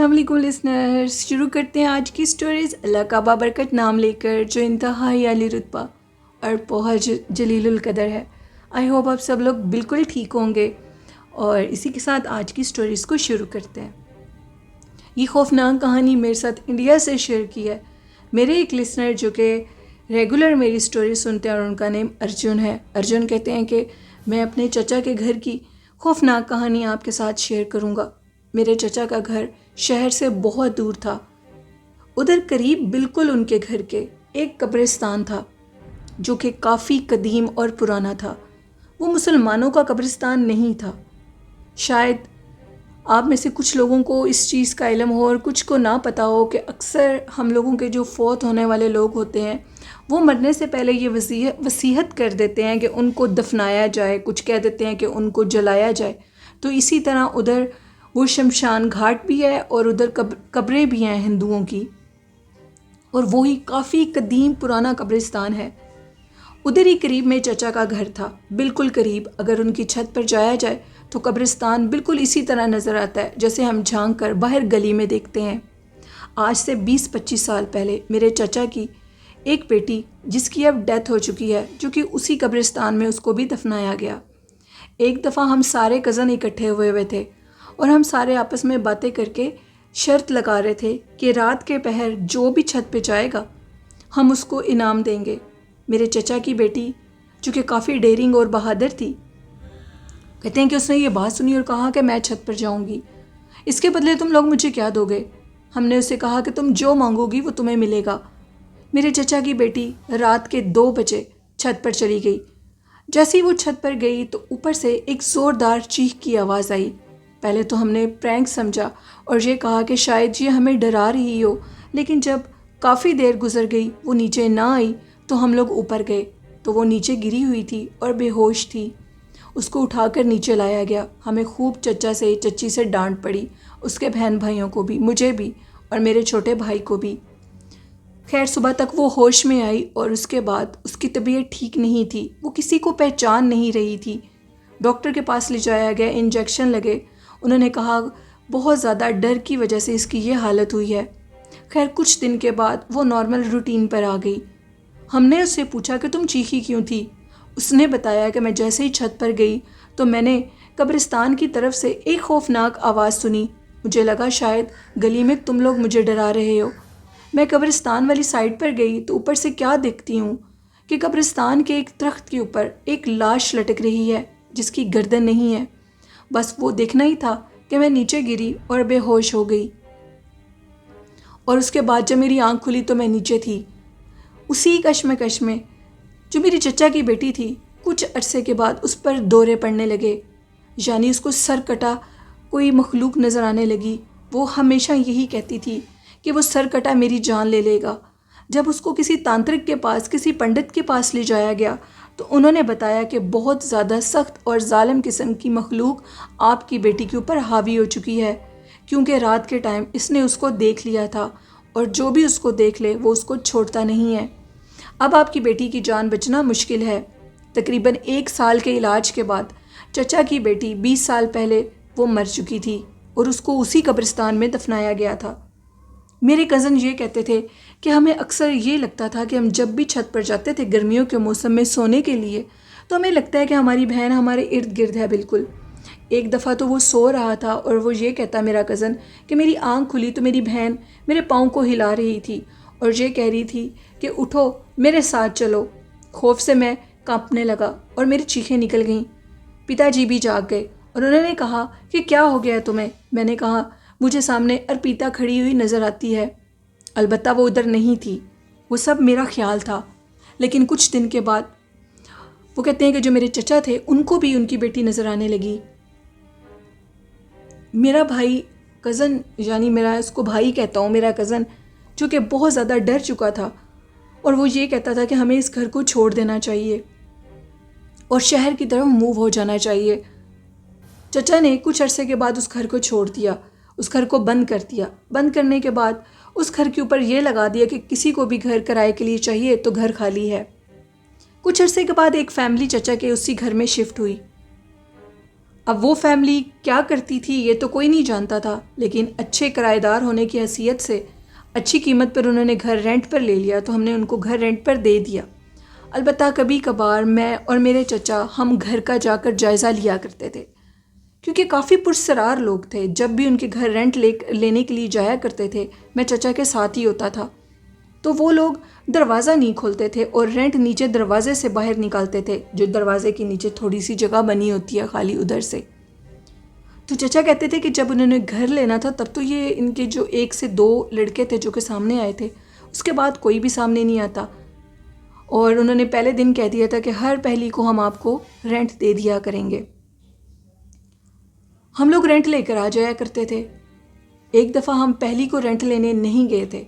السلام علیکم لسنرز، شروع کرتے ہیں آج کی سٹوریز اللہ کا بابرکت نام لے کر، جو انتہائی عالی رتبہ اور بہت جلیل القدر ہے۔ آئی ہوپ آپ سب لوگ بالکل ٹھیک ہوں گے، اور اسی کے ساتھ آج کی سٹوریز کو شروع کرتے ہیں۔ یہ خوفناک کہانی میرے ساتھ انڈیا سے شیئر کی ہے میرے ایک لسنر، جو کہ ریگولر میری سٹوری سنتے ہیں، اور ان کا نیم ارجن ہے۔ ارجن کہتے ہیں کہ میں اپنے چچا کے گھر کی خوفناک کہانی آپ کے ساتھ شیئر کروں گا۔ میرے چچا کا گھر شہر سے بہت دور تھا۔ ادھر قریب بالکل ان کے گھر کے ایک قبرستان تھا، جو کہ کافی قدیم اور پرانا تھا۔ وہ مسلمانوں کا قبرستان نہیں تھا۔ شاید آپ میں سے کچھ لوگوں کو اس چیز کا علم ہو اور کچھ کو نہ پتہ ہو کہ اکثر ہم لوگوں کے جو فوت ہونے والے لوگ ہوتے ہیں، وہ مرنے سے پہلے یہ وصیت کر دیتے ہیں کہ ان کو دفنایا جائے، کچھ کہہ دیتے ہیں کہ ان کو جلایا جائے۔ تو اسی طرح ادھر وہ شمشان گھاٹ بھی ہے اور ادھر قبریں بھی ہیں ہندوؤں کی، اور وہی کافی قدیم پرانا قبرستان ہے۔ ادھر ہی قریب میں چچا کا گھر تھا، بالکل قریب۔ اگر ان کی چھت پر جایا جائے تو قبرستان بالکل اسی طرح نظر آتا ہے جیسے ہم جھانک کر باہر گلی میں دیکھتے ہیں۔ آج سے 20-25 سال پہلے میرے چچا کی ایک بیٹی، جس کی اب ڈیتھ ہو چکی ہے، جو کہ اسی قبرستان میں اس کو بھی دفنایا گیا۔ ایک دفعہ ہم سارے کزن اکٹھے ہوئے تھے، اور ہم سارے آپس میں باتیں کر کے شرط لگا رہے تھے کہ رات کے پہر جو بھی چھت پہ جائے گا ہم اس کو انعام دیں گے۔ میرے چچا کی بیٹی، جو کہ کافی ڈیرنگ اور بہادر تھی، کہتے ہیں کہ اس نے یہ بات سنی اور کہا کہ میں چھت پر جاؤں گی، اس کے بدلے تم لوگ مجھے کیا دو گے؟ ہم نے اسے کہا کہ تم جو مانگو گی وہ تمہیں ملے گا۔ میرے چچا کی بیٹی رات کے 2 بجے چھت پر چلی گئی۔ جیسے ہی وہ چھت پر گئی تو اوپر سے ایک زوردار چیخ کی آواز آئی۔ پہلے تو ہم نے پرینک سمجھا اور یہ کہا کہ شاید یہ ہمیں ڈرا رہی ہو، لیکن جب کافی دیر گزر گئی وہ نیچے نہ آئی تو ہم لوگ اوپر گئے تو وہ نیچے گری ہوئی تھی اور بے ہوش تھی۔ اس کو اٹھا کر نیچے لایا گیا۔ ہمیں خوب چچا سے چچی سے ڈانٹ پڑی، اس کے بہن بھائیوں کو بھی، مجھے بھی اور میرے چھوٹے بھائی کو بھی۔ خیر صبح تک وہ ہوش میں آئی، اور اس کے بعد اس کی طبیعت ٹھیک نہیں تھی، وہ کسی کو پہچان نہیں رہی تھی۔ ڈاکٹر کے پاس لے جایا گیا، انجیکشن لگے، انہوں نے کہا بہت زیادہ ڈر کی وجہ سے اس کی یہ حالت ہوئی ہے۔ خیر کچھ دن کے بعد وہ نارمل روٹین پر آ گئی۔ ہم نے اس سے پوچھا کہ تم چیخی کیوں تھی؟ اس نے بتایا کہ میں جیسے ہی چھت پر گئی تو میں نے قبرستان کی طرف سے ایک خوفناک آواز سنی۔ مجھے لگا شاید گلی میں تم لوگ مجھے ڈرا رہے ہو۔ میں قبرستان والی سائڈ پر گئی تو اوپر سے کیا دیکھتی ہوں کہ قبرستان کے ایک درخت کے اوپر ایک لاش لٹک رہی ہے، جس کی گردن نہیں ہے۔ بس وہ دیکھنا ہی تھا کہ میں نیچے گری اور بے ہوش ہو گئی، اور اس کے بعد جب میری آنکھ کھلی تو میں نیچے تھی۔ اسی کشمکش میں جو میری چچا کی بیٹی تھی، کچھ عرصے کے بعد اس پر دورے پڑنے لگے، یعنی اس کو سر کٹا کوئی مخلوق نظر آنے لگی۔ وہ ہمیشہ یہی کہتی تھی کہ وہ سر کٹا میری جان لے لے گا۔ جب اس کو کسی تانترک کے پاس، کسی پنڈت کے پاس لے جایا گیا تو انہوں نے بتایا کہ بہت زیادہ سخت اور ظالم قسم کی مخلوق آپ کی بیٹی کے اوپر حاوی ہو چکی ہے، کیونکہ رات کے ٹائم اس نے اس کو دیکھ لیا تھا، اور جو بھی اس کو دیکھ لے وہ اس کو چھوڑتا نہیں ہے۔ اب آپ کی بیٹی کی جان بچنا مشکل ہے۔ تقریباً 1 سال کے علاج کے بعد چچا کی بیٹی 20 سال پہلے وہ مر چکی تھی، اور اس کو اسی قبرستان میں دفنایا گیا تھا۔ میرے کزن یہ کہتے تھے کہ ہمیں اکثر یہ لگتا تھا کہ ہم جب بھی چھت پر جاتے تھے گرمیوں کے موسم میں سونے کے لیے، تو ہمیں لگتا ہے کہ ہماری بہن ہمارے ارد گرد ہے بالکل۔ ایک دفعہ تو وہ سو رہا تھا اور وہ یہ کہتا میرا کزن کہ میری آنکھ کھلی تو میری بہن میرے پاؤں کو ہلا رہی تھی اور یہ کہہ رہی تھی کہ اٹھو میرے ساتھ چلو۔ خوف سے میں کانپنے لگا اور میری چیخیں نکل گئیں۔ پتا جی بھی جاگ گئے اور انہوں نے کہا کہ کیا ہو گیا تمہیں؟ میں نے کہا مجھے سامنے ارپیتا کھڑی ہوئی نظر آتی ہے۔ البتہ وہ ادھر نہیں تھی، وہ سب میرا خیال تھا۔ لیکن کچھ دن کے بعد وہ کہتے ہیں کہ جو میرے چچا تھے ان کو بھی ان کی بیٹی نظر آنے لگی۔ میرا بھائی کزن، یعنی میرا اس کو بھائی کہتا ہوں، میرا کزن جو کہ بہت زیادہ ڈر چکا تھا، اور وہ یہ کہتا تھا کہ ہمیں اس گھر کو چھوڑ دینا چاہیے اور شہر کی طرف موو ہو جانا چاہیے۔ چچا نے کچھ عرصے کے بعد اس گھر کو چھوڑ دیا، اس گھر کو بند کر دیا۔ بند کرنے کے بعد اس گھر کے اوپر یہ لگا دیا کہ کسی کو بھی گھر کرائے کے لیے چاہیے تو گھر خالی ہے۔ کچھ عرصے کے بعد ایک فیملی چچا کے اسی گھر میں شفٹ ہوئی۔ اب وہ فیملی کیا کرتی تھی یہ تو کوئی نہیں جانتا تھا، لیکن اچھے کرایہ دار ہونے کی حیثیت سے اچھی قیمت پر انہوں نے گھر رینٹ پر لے لیا، تو ہم نے ان کو گھر رینٹ پر دے دیا۔ البتہ کبھی کبھار میں اور میرے چچا ہم گھر کا جا کر جائزہ لیا کرتے تھے، کیونکہ کافی پرسرار لوگ تھے۔ جب بھی ان کے گھر رینٹ لینے کے لیے جایا کرتے تھے، میں چچا کے ساتھ ہی ہوتا تھا، تو وہ لوگ دروازہ نہیں کھولتے تھے اور رینٹ نیچے دروازے سے باہر نکالتے تھے، جو دروازے کے نیچے تھوڑی سی جگہ بنی ہوتی ہے خالی ادھر سے۔ تو چچا کہتے تھے کہ جب انہوں نے گھر لینا تھا تب تو یہ ان کے جو 1 سے 2 لڑکے تھے جو کہ سامنے آئے تھے، اس کے بعد کوئی بھی سامنے نہیں آتا، اور انہوں نے پہلے دن کہہ دیا تھا کہ ہر پہلی کو ہم آپ کو رینٹ دے دیا کریں گے۔ ہم لوگ رینٹ لے کر آ جایا کرتے تھے۔ ایک دفعہ ہم پہلی کو رینٹ لینے نہیں گئے تھے،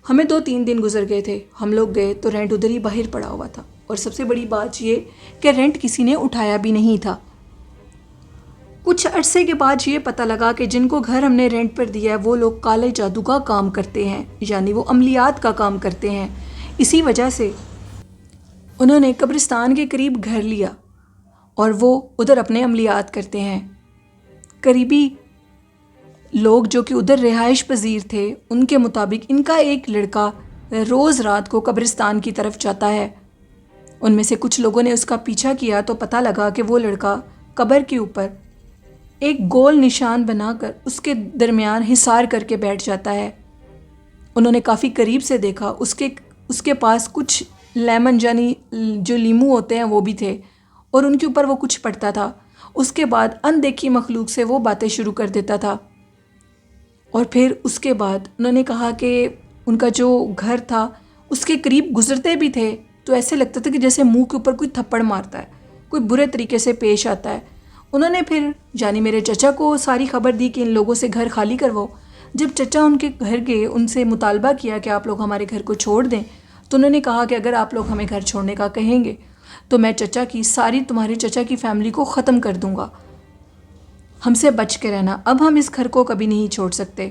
ہمیں 2-3 دن گزر گئے تھے، ہم لوگ گئے تو رینٹ ادھر ہی باہر پڑا ہوا تھا، اور سب سے بڑی بات یہ کہ رینٹ کسی نے اٹھایا بھی نہیں تھا۔ کچھ عرصے کے بعد یہ پتہ لگا کہ جن کو گھر ہم نے رینٹ پر دیا ہے وہ لوگ کالے جادو کا کام کرتے ہیں، یعنی وہ عملیات کا کام کرتے ہیں۔ اسی وجہ سے انہوں نے قبرستان کے قریب گھر لیا اور وہ ادھر اپنے عملیات کرتے ہیں۔ قریبی لوگ جو کہ ادھر رہائش پذیر تھے، ان کے مطابق ان کا ایک لڑکا روز رات کو قبرستان کی طرف جاتا ہے۔ ان میں سے کچھ لوگوں نے اس کا پیچھا کیا تو پتہ لگا کہ وہ لڑکا قبر کے اوپر ایک گول نشان بنا کر اس کے درمیان حصار کر کے بیٹھ جاتا ہے۔ انہوں نے کافی قریب سے دیکھا، اس کے پاس کچھ لیمن یعنی جو لیمو ہوتے ہیں وہ بھی تھے، اور ان کے اوپر وہ کچھ پڑتا تھا۔ اس کے بعد اندیکھی مخلوق سے وہ باتیں شروع کر دیتا تھا، اور پھر اس کے بعد انہوں نے کہا کہ ان کا جو گھر تھا اس کے قریب گزرتے بھی تھے تو ایسے لگتا تھا کہ جیسے منہ کے اوپر کوئی تھپڑ مارتا ہے، کوئی برے طریقے سے پیش آتا ہے۔ انہوں نے پھر یعنی میرے چچا کو ساری خبر دی کہ ان لوگوں سے گھر خالی کرواؤ۔ جب چچا ان کے گھر گئے، ان سے مطالبہ کیا کہ آپ لوگ ہمارے گھر کو چھوڑ دیں، تو انہوں نے کہا کہ اگر آپ لوگ ہمیں گھر چھوڑنے کا کہیں گے تو میں تمہارے چچا کی فیملی کو ختم کر دوں گا، ہم سے بچ کے رہنا، اب ہم اس گھر کو کبھی نہیں چھوڑ سکتے۔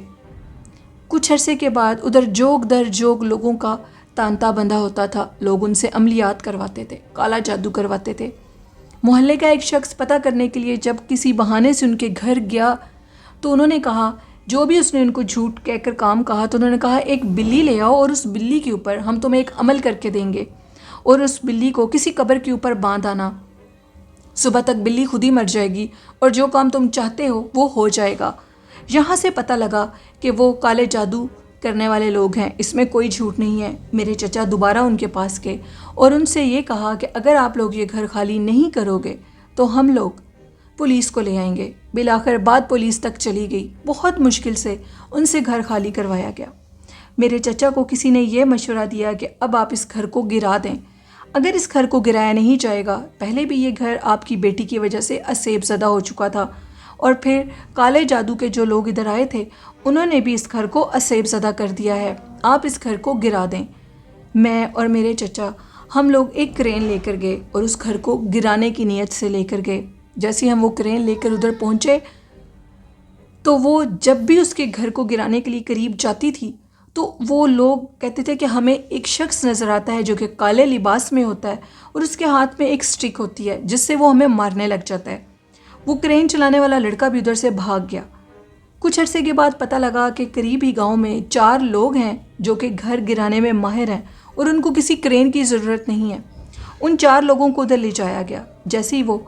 کچھ عرصے کے بعد ادھر جوگ در جوگ لوگوں کا تانتا بندھا ہوتا تھا، لوگ ان سے عملیات کرواتے تھے، کالا جادو کرواتے تھے۔ محلے کا ایک شخص پتہ کرنے کے لیے جب کسی بہانے سے ان کے گھر گیا تو انہوں نے کہا، جو بھی اس نے ان کو جھوٹ کہہ کر کام کہا، تو انہوں نے کہا ایک بلی لے آؤ اور اس بلی کے اوپر ہم تمہیں ایک عمل کر کے دیں گے، اور اس بلی کو کسی قبر کے اوپر باندھ آنا، صبح تک بلی خود ہی مر جائے گی اور جو کام تم چاہتے ہو وہ ہو جائے گا۔ یہاں سے پتہ لگا کہ وہ کالے جادو کرنے والے لوگ ہیں، اس میں کوئی جھوٹ نہیں ہے۔ میرے چچا دوبارہ ان کے پاس گئے اور ان سے یہ کہا کہ اگر آپ لوگ یہ گھر خالی نہیں کرو گے تو ہم لوگ پولیس کو لے آئیں گے۔ بالآخر بات پولیس تک چلی گئی، بہت مشکل سے ان سے گھر خالی کروایا گیا۔ میرے چچا کو کسی نے یہ مشورہ دیا کہ اب آپ اس گھر کو گرا دیں، اگر اس گھر کو گرایا نہیں جائے گا، پہلے بھی یہ گھر آپ کی بیٹی کی وجہ سے اسیب زدہ ہو چکا تھا، اور پھر کالے جادو کے جو لوگ ادھر آئے تھے انہوں نے بھی اس گھر کو اسیب زدہ کر دیا ہے، آپ اس گھر کو گرا دیں۔ میں اور میرے چچا ہم لوگ ایک کرین لے کر گئے اور اس گھر کو گرانے کی نیت سے لے کر گئے۔ جیسے ہم وہ کرین لے کر ادھر پہنچے تو وہ جب بھی اس کے گھر کو گرانے کے لیے قریب جاتی تھی تو وہ لوگ کہتے تھے کہ ہمیں ایک شخص نظر آتا ہے جو کہ کالے لباس میں ہوتا ہے اور اس کے ہاتھ میں ایک سٹک ہوتی ہے جس سے وہ ہمیں مارنے لگ جاتا ہے۔ وہ کرین چلانے والا لڑکا بھی ادھر سے بھاگ گیا۔ کچھ عرصے کے بعد پتہ لگا کہ قریب ہی گاؤں میں 4 لوگ ہیں جو کہ گھر گرانے میں ماہر ہیں اور ان کو کسی کرین کی ضرورت نہیں ہے۔ ان 4 لوگوں کو ادھر لے جایا گیا۔ جیسے ہی وہ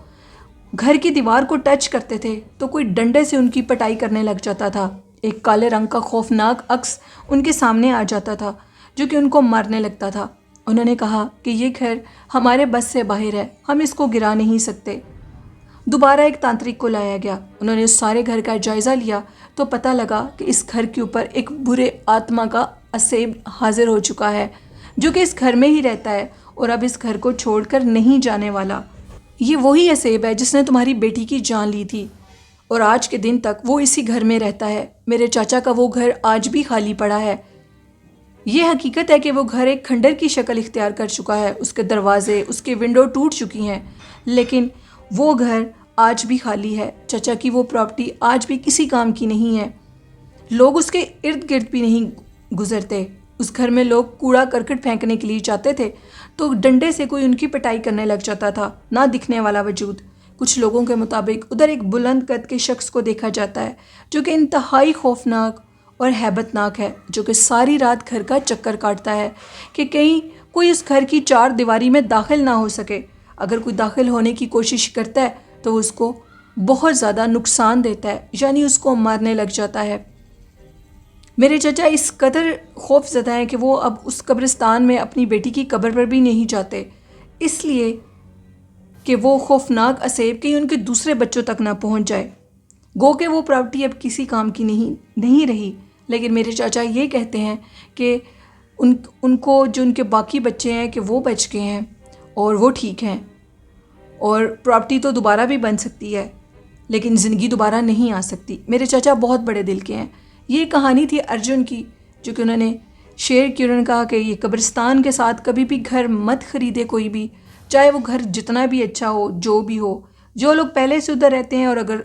گھر کی دیوار کو ٹچ کرتے تھے تو کوئی ڈنڈے سے ان کی پٹائی کرنے لگ جاتا تھا۔ ایک کالے رنگ کا خوفناک عکس ان کے سامنے آ جاتا تھا جو کہ ان کو مارنے لگتا تھا۔ انہوں نے کہا کہ یہ گھر ہمارے بس سے باہر ہے، ہم اس کو گرا نہیں سکتے۔ دوبارہ ایک تانترک کو لایا گیا، انہوں نے اس سارے گھر کا جائزہ لیا تو پتہ لگا کہ اس گھر کے اوپر ایک برے آتما کا اسیب حاضر ہو چکا ہے جو کہ اس گھر میں ہی رہتا ہے اور اب اس گھر کو چھوڑ کر نہیں جانے والا۔ یہ وہی اسیب ہے جس نے تمہاری بیٹی کی جان لی تھی اور آج کے دن تک وہ اسی گھر میں رہتا ہے۔ میرے چاچا کا وہ گھر آج بھی خالی پڑا ہے۔ یہ حقیقت ہے کہ وہ گھر ایک کھنڈر کی شکل اختیار کر چکا ہے، اس کے دروازے، اس کے ونڈو ٹوٹ چکی ہیں، لیکن وہ گھر آج بھی خالی ہے۔ چچا کی وہ پراپرٹی آج بھی کسی کام کی نہیں ہے۔ لوگ اس کے ارد گرد بھی نہیں گزرتے۔ اس گھر میں لوگ کوڑا کرکٹ پھینکنے کے لیے جاتے تھے تو ڈنڈے سے کوئی ان کی پٹائی کرنے لگ جاتا تھا، نہ دکھنے والا وجود کچھ لوگوں کے مطابق ادھر ایک بلند قد کے شخص کو دیکھا جاتا ہے جو کہ انتہائی خوفناک اور ہیبت ناک ہے، جو کہ ساری رات گھر کا چکر کاٹتا ہے کہ کہیں کوئی اس گھر کی چار دیواری میں داخل نہ ہو سکے۔ اگر کوئی داخل ہونے کی کوشش کرتا ہے تو اس کو بہت زیادہ نقصان دیتا ہے، یعنی اس کو مارنے لگ جاتا ہے۔ میرے چچا اس قدر خوف زدہ ہیں کہ وہ اب اس قبرستان میں اپنی بیٹی کی قبر پر بھی نہیں جاتے، اس لیے کہ وہ خوفناک اسیب کہیں ان کے دوسرے بچوں تک نہ پہنچ جائے۔ گو کہ وہ پراپرٹی اب کسی کام کی نہیں رہی، لیکن میرے چاچا یہ کہتے ہیں کہ ان کو جو ان کے باقی بچے ہیں کہ وہ بچ گئے ہیں اور وہ ٹھیک ہیں، اور پراپرٹی تو دوبارہ بھی بن سکتی ہے لیکن زندگی دوبارہ نہیں آ سکتی۔ میرے چاچا بہت بڑے دل کے ہیں۔ یہ کہانی تھی ارجن کی جو کہ انہوں نے شیئر کی۔ انہوں نے کہا کہ یہ قبرستان کے ساتھ کبھی بھی گھر مت خریدے کوئی بھی، چاہے وہ گھر جتنا بھی اچھا ہو، جو بھی ہو۔ جو لوگ پہلے سے ادھر رہتے ہیں اور اگر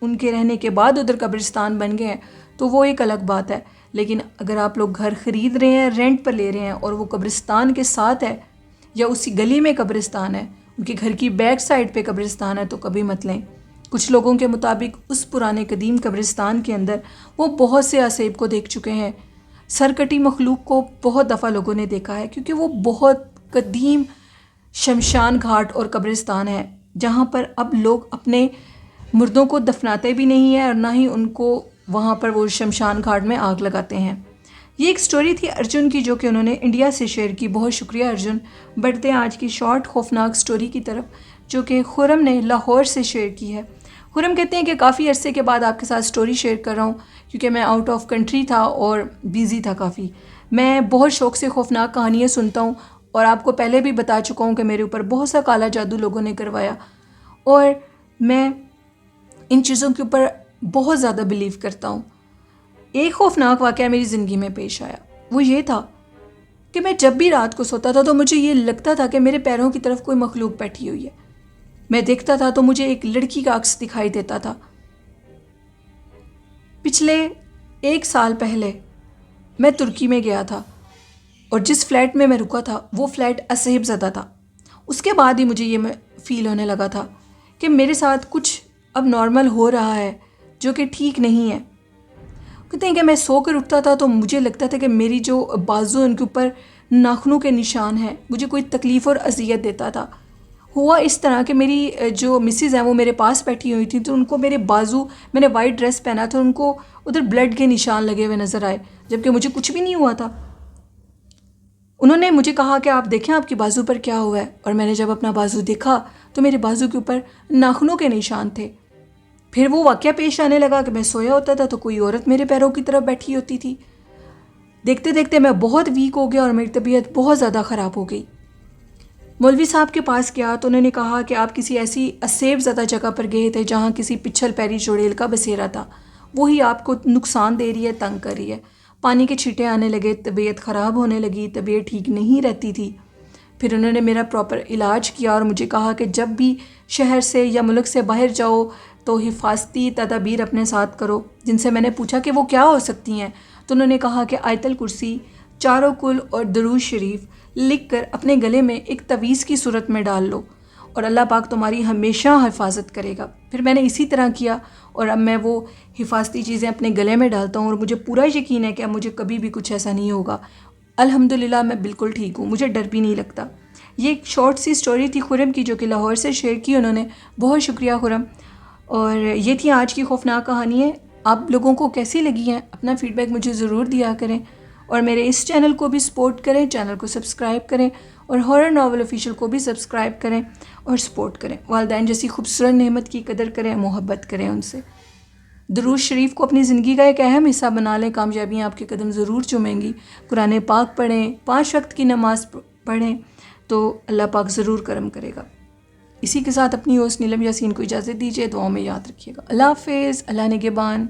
ان کے رہنے کے بعد ادھر قبرستان بن گئے ہیں تو وہ ایک الگ بات ہے، لیکن اگر آپ لوگ گھر خرید رہے ہیں، رینٹ پر لے رہے ہیں اور وہ قبرستان کے ساتھ ہے یا اسی گلی میں قبرستان ہے، ان کے گھر کی بیک سائڈ پہ قبرستان ہے، تو کبھی مت لیں۔ کچھ لوگوں کے مطابق اس پرانے قدیم قبرستان کے اندر وہ بہت سے اسیب کو دیکھ چکے ہیں۔ سرکٹی مخلوق کو بہت دفعہ لوگوں نے دیکھا ہے، کیونکہ وہ بہت قدیم شمشان گھاٹ اور قبرستان ہے جہاں پر اب لوگ اپنے مردوں کو دفناتے بھی نہیں ہیں اور نہ ہی ان کو وہاں پر وہ شمشان گھاٹ میں آگ لگاتے ہیں۔ یہ ایک سٹوری تھی ارجن کی جو کہ انہوں نے انڈیا سے شیئر کی۔ بہت شکریہ ارجن۔ بڑھتے ہیں آج کی شارٹ خوفناک سٹوری کی طرف جو کہ خرم نے لاہور سے شیئر کی ہے۔ خرم کہتے ہیں کہ کافی عرصے کے بعد آپ کے ساتھ سٹوری شیئر کر رہا ہوں کیونکہ میں آؤٹ آف کنٹری تھا اور بیزی تھا کافی۔ میں بہت شوق سے خوفناک کہانیاں سنتا ہوں اور آپ کو پہلے بھی بتا چکا ہوں کہ میرے اوپر بہت سا کالا جادو لوگوں نے کروایا اور میں ان چیزوں کے اوپر بہت زیادہ بلیو کرتا ہوں۔ ایک خوفناک واقعہ میری زندگی میں پیش آیا، وہ یہ تھا کہ میں جب بھی رات کو سوتا تھا تو مجھے یہ لگتا تھا کہ میرے پیروں کی طرف کوئی مخلوق بیٹھی ہوئی ہے۔ میں دیکھتا تھا تو مجھے ایک لڑکی کا عکس دکھائی دیتا تھا۔ پچھلے 1 سال پہلے میں ترکی میں گیا تھا اور جس فلیٹ میں رکا تھا وہ فلیٹ اسیب زدہ تھا۔ اس کے بعد ہی مجھے یہ فیل ہونے لگا تھا کہ میرے ساتھ کچھ اب نارمل ہو رہا ہے جو کہ ٹھیک نہیں ہے۔ کہتے ہیں کہ میں سو کر اٹھتا تھا تو مجھے لگتا تھا کہ میری جو بازو ان کے اوپر ناخنوں کے نشان ہیں، مجھے کوئی تکلیف اور اذیت دیتا تھا۔ ہوا اس طرح کہ میری جو مسز ہیں وہ میرے پاس بیٹھی ہوئی تھی تو ان کو میرے بازو، میں نے وائٹ ڈریس پہنا تھا، ان کو ادھر بلڈ کے نشان لگے ہوئے نظر آئے جبکہ مجھے کچھ بھی نہیں ہوا تھا۔ انہوں نے مجھے کہا کہ آپ دیکھیں آپ کی بازو پر کیا ہوا ہے، اور میں نے جب اپنا بازو دیکھا تو میرے بازو کے اوپر ناخنوں کے نشان تھے۔ پھر وہ واقعہ پیش آنے لگا کہ میں سویا ہوتا تھا تو کوئی عورت میرے پیروں کی طرف بیٹھی ہوتی تھی۔ دیکھتے دیکھتے میں بہت ویک ہو گیا اور میری طبیعت بہت زیادہ خراب ہو گئی۔ مولوی صاحب کے پاس گیا تو انہوں نے کہا کہ آپ کسی ایسی اسیب زدہ جگہ پر گئے تھے جہاں کسی پچھل پیری چڑیل کا بسیرا تھا، وہی آپ کو نقصان دے رہی ہے، تنگ کر رہی ہے۔ پانی کے چھینٹے آنے لگے، طبیعت خراب ہونے لگی، طبیعت ٹھیک نہیں رہتی تھی۔ پھر انہوں نے میرا پراپر علاج کیا اور مجھے کہا کہ جب بھی شہر سے یا ملک سے باہر جاؤ تو حفاظتی تدابیر اپنے ساتھ کرو، جن سے میں نے پوچھا کہ وہ کیا ہو سکتی ہیں تو انہوں نے کہا کہ آیت الکرسی، چاروں کل اور درود شریف لکھ کر اپنے گلے میں ایک تعویذ کی صورت میں ڈال لو اور اللہ پاک تمہاری ہمیشہ حفاظت کرے گا۔ پھر میں نے اسی طرح کیا اور اب میں وہ حفاظتی چیزیں اپنے گلے میں ڈالتا ہوں اور مجھے پورا یقین ہے کہ اب مجھے کبھی بھی کچھ ایسا نہیں ہوگا۔ الحمدللہ میں بالکل ٹھیک ہوں، مجھے ڈر بھی نہیں لگتا۔ یہ ایک شارٹ سی سٹوری تھی خرم کی جو کہ لاہور سے شیئر کی انہوں نے۔ بہت شکریہ خرم۔ اور یہ تھی آج کی خوفناک کہانی ہے۔ آپ لوگوں کو کیسی لگی ہیں اپنا فیڈ بیک مجھے ضرور دیا کریں اور میرے اس چینل کو بھی سپورٹ کریں، چینل کو سبسکرائب کریں اور ہارر ناول آفیشیل کو بھی سبسکرائب کریں اور سپورٹ کریں۔ والدین جیسی خوبصورت نعمت کی قدر کریں، محبت کریں ان سے۔ درود شریف کو اپنی زندگی کا ایک اہم حصہ بنا لیں، کامیابیاں آپ کے قدم ضرور چومیں گی۔ قرآن پاک پڑھیں، 5 وقت کی نماز پڑھیں تو اللہ پاک ضرور کرم کرے گا۔ اسی کے ساتھ اپنی ہوسٹ نیلم یاسین کو اجازت دیجیے، دعاؤں میں یاد رکھیے گا۔ اللہ حافظ، اللہ نگہبان۔